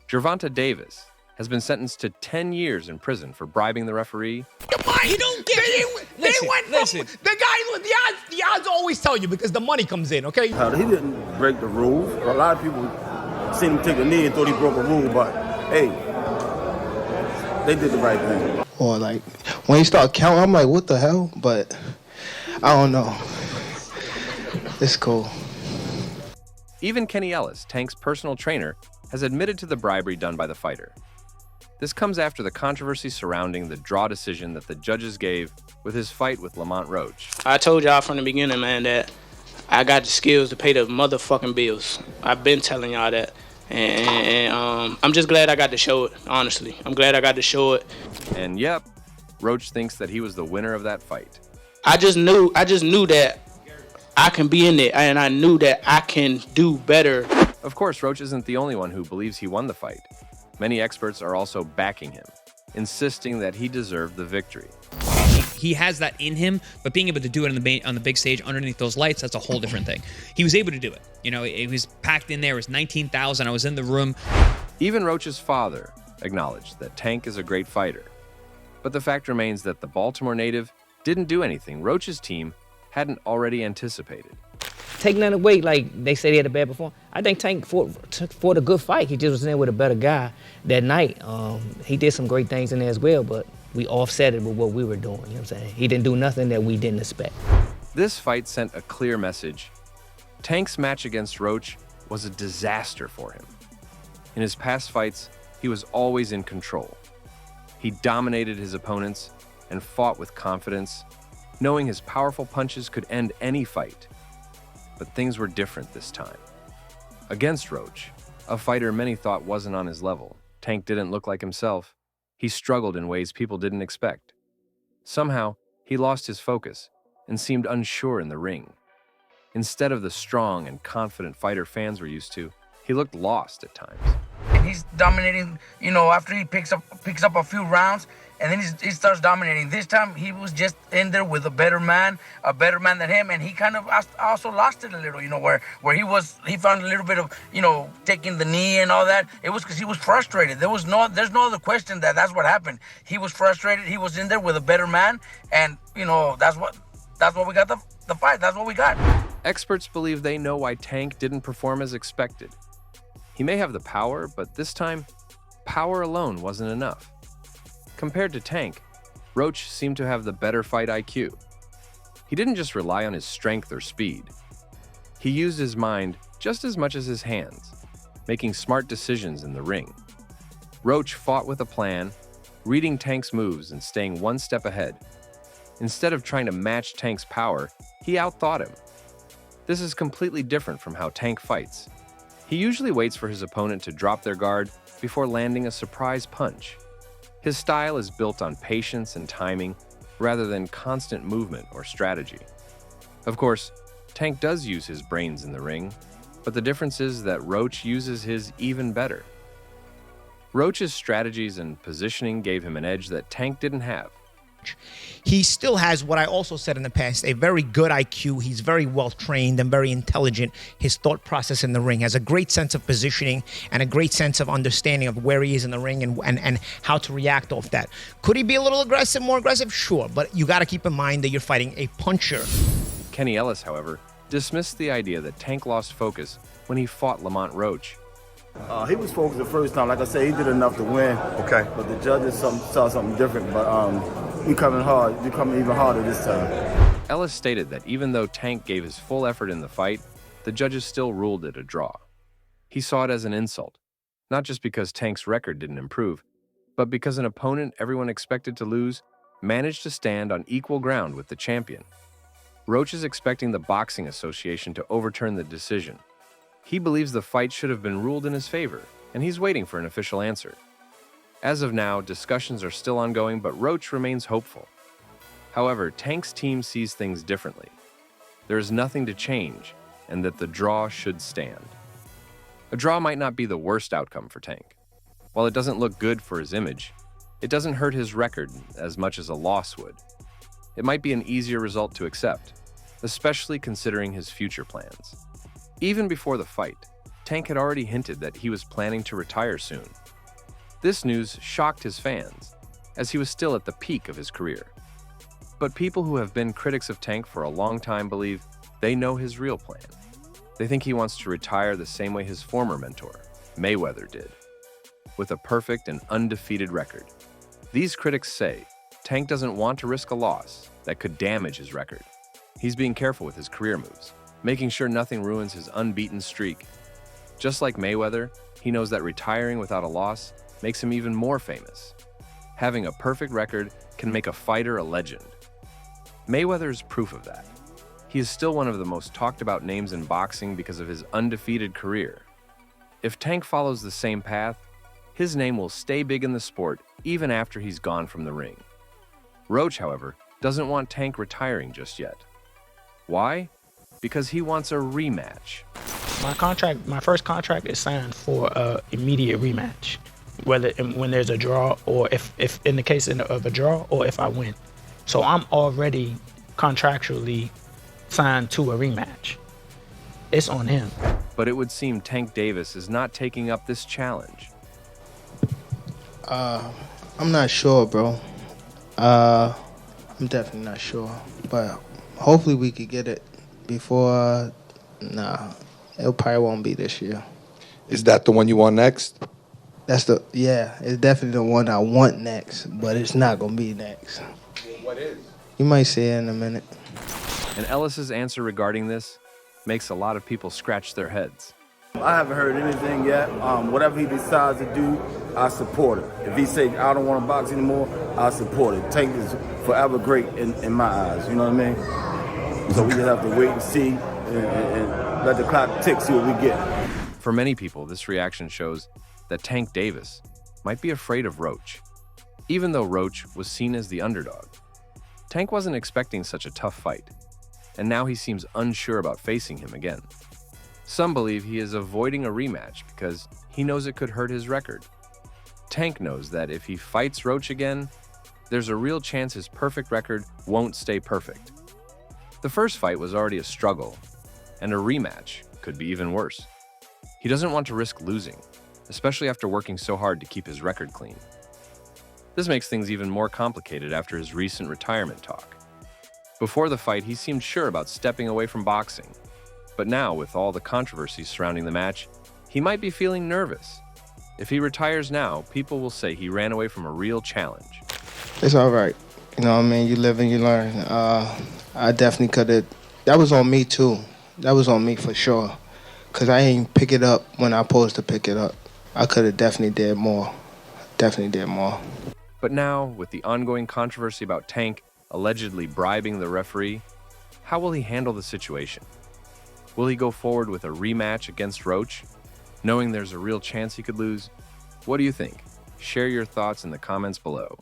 Gervonta Davis has been sentenced to 10 years in prison for bribing the referee. You don't get it. Listen. The guy, the odds always tell you because the money comes in, okay? He didn't break the rules. A lot of people seen him take a knee and thought he broke a rule, but hey, they did the right thing. Or like, when he started counting, I'm like, what the hell? But I don't know. It's cool. Even Kenny Ellis, Tank's personal trainer, has admitted to the bribery done by the fighter. This comes after the controversy surrounding the draw decision that the judges gave with his fight with Lamont Roach. I told y'all from the beginning, man, that I got the skills to pay the motherfucking bills. I've been telling y'all that. And I'm just glad I got to show it, honestly. I'm glad I got to show it. And yep, Roach thinks that he was the winner of that fight. I just knew that I can be in it, and I knew that I can do better. Of course, Roach isn't the only one who believes he won the fight. Many experts are also backing him, insisting that he deserved the victory. He has that in him, but being able to do it on the big stage underneath those lights, that's a whole different thing. He was able to do it. You know, it was packed in there. It was 19,000. I was in the room. Even Roach's father acknowledged that Tank is a great fighter. But the fact remains that the Baltimore native didn't do anything Roach's team hadn't already anticipated. Take none away, like they said he had a bad performance. I think Tank fought a good fight. He just was in there with a better guy that night. He did some great things in there as well, but we offset it with what we were doing, you know what I'm saying? He didn't do nothing that we didn't expect. This fight sent a clear message. Tank's match against Roach was a disaster for him. In his past fights, he was always in control. He dominated his opponents and fought with confidence, knowing his powerful punches could end any fight. But things were different this time. Against Roach, a fighter many thought wasn't on his level, Tank didn't look like himself. He struggled in ways people didn't expect. Somehow, he lost his focus and seemed unsure in the ring. Instead of the strong and confident fighter fans were used to, he looked lost at times. And he's dominating, you know, after he picks up a few rounds, and then he starts dominating. This time, he was just in there with a better man than him, and he kind of also lost it a little, you know, where he found a little bit of, you know, taking the knee and all that. It was because he was frustrated. There's no other question that's what happened. He was frustrated. He was in there with a better man, and, you know, that's what we got the fight. That's what we got. Experts believe they know why Tank didn't perform as expected. He may have the power, but this time, power alone wasn't enough. Compared to Tank, Roach seemed to have the better fight IQ. He didn't just rely on his strength or speed. He used his mind just as much as his hands, making smart decisions in the ring. Roach fought with a plan, reading Tank's moves and staying one step ahead. Instead of trying to match Tank's power, he outthought him. This is completely different from how Tank fights. He usually waits for his opponent to drop their guard before landing a surprise punch. His style is built on patience and timing rather than constant movement or strategy. Of course, Tank does use his brains in the ring, but the difference is that Roach uses his even better. Roach's strategies and positioning gave him an edge that Tank didn't have. He still has what I also said in the past, a very good IQ. He's very well trained and very intelligent. His thought process in the ring has a great sense of positioning and a great sense of understanding of where he is in the ring and how to react off that. Could he be a little aggressive, more aggressive? Sure, but you got to keep in mind that you're fighting a puncher. Kenny Ellis, however, dismissed the idea that Tank lost focus when he fought Lamont Roach. He was focused the first time. Like I said, he did enough to win. Okay. But the judges saw something different. But he coming even harder this time. Ellis stated that even though Tank gave his full effort in the fight, the judges still ruled it a draw. He saw it as an insult, not just because Tank's record didn't improve, but because an opponent everyone expected to lose managed to stand on equal ground with the champion. Roach is expecting the Boxing Association to overturn the decision. He believes the fight should have been ruled in his favor, and he's waiting for an official answer. As of now, discussions are still ongoing, but Roach remains hopeful. However, Tank's team sees things differently. There is nothing to change, and that the draw should stand. A draw might not be the worst outcome for Tank. While it doesn't look good for his image, it doesn't hurt his record as much as a loss would. It might be an easier result to accept, especially considering his future plans. Even before the fight, Tank had already hinted that he was planning to retire soon. This news shocked his fans, as he was still at the peak of his career. But people who have been critics of Tank for a long time believe they know his real plan. They think he wants to retire the same way his former mentor, Mayweather, did, with a perfect and undefeated record. These critics say Tank doesn't want to risk a loss that could damage his record. He's being careful with his career moves, making sure nothing ruins his unbeaten streak. Just like Mayweather, he knows that retiring without a loss makes him even more famous. Having a perfect record can make a fighter a legend. Mayweather is proof of that. He is still one of the most talked about names in boxing because of his undefeated career. If Tank follows the same path, his name will stay big in the sport even after he's gone from the ring. Roach, however, doesn't want Tank retiring just yet. Why? Because he wants a rematch. My first contract is signed for an immediate rematch, whether when there's a draw or if in the case of a draw or if I win. So I'm already contractually signed to a rematch. It's on him. But it would seem Tank Davis is not taking up this challenge. I'm not sure, bro. I'm definitely not sure, but hopefully we could get it before. Nah, it probably won't be this year. Is that the one you want next? It's definitely the one I want next, but it's not gonna be next. What is? You might see it in a minute. And Ellis's answer regarding this makes a lot of people scratch their heads. I haven't heard anything yet. Whatever he decides to do, I support it. If he say I don't want to box anymore, I support it. Tank is forever great in my eyes. You know what I mean? So we just have to wait and see and let the clock tick, see what we get. For many people, this reaction shows that Tank Davis might be afraid of Roach. Even though Roach was seen as the underdog, Tank wasn't expecting such a tough fight, and now he seems unsure about facing him again. Some believe he is avoiding a rematch because he knows it could hurt his record. Tank knows that if he fights Roach again, there's a real chance his perfect record won't stay perfect. The first fight was already a struggle, and a rematch could be even worse. He doesn't want to risk losing, especially after working so hard to keep his record clean. This makes things even more complicated after his recent retirement talk. Before the fight, he seemed sure about stepping away from boxing. But now, with all the controversy surrounding the match, he might be feeling nervous. If he retires now, people will say he ran away from a real challenge. It's all right. You know what I mean? You live and you learn. I definitely could have. That was on me, too. That was on me for sure. Because I ain't pick it up when I supposed to pick it up. I could have definitely did more. Definitely did more. But now, with the ongoing controversy about Tank allegedly bribing the referee, how will he handle the situation? Will he go forward with a rematch against Roach, knowing there's a real chance he could lose? What do you think? Share your thoughts in the comments below.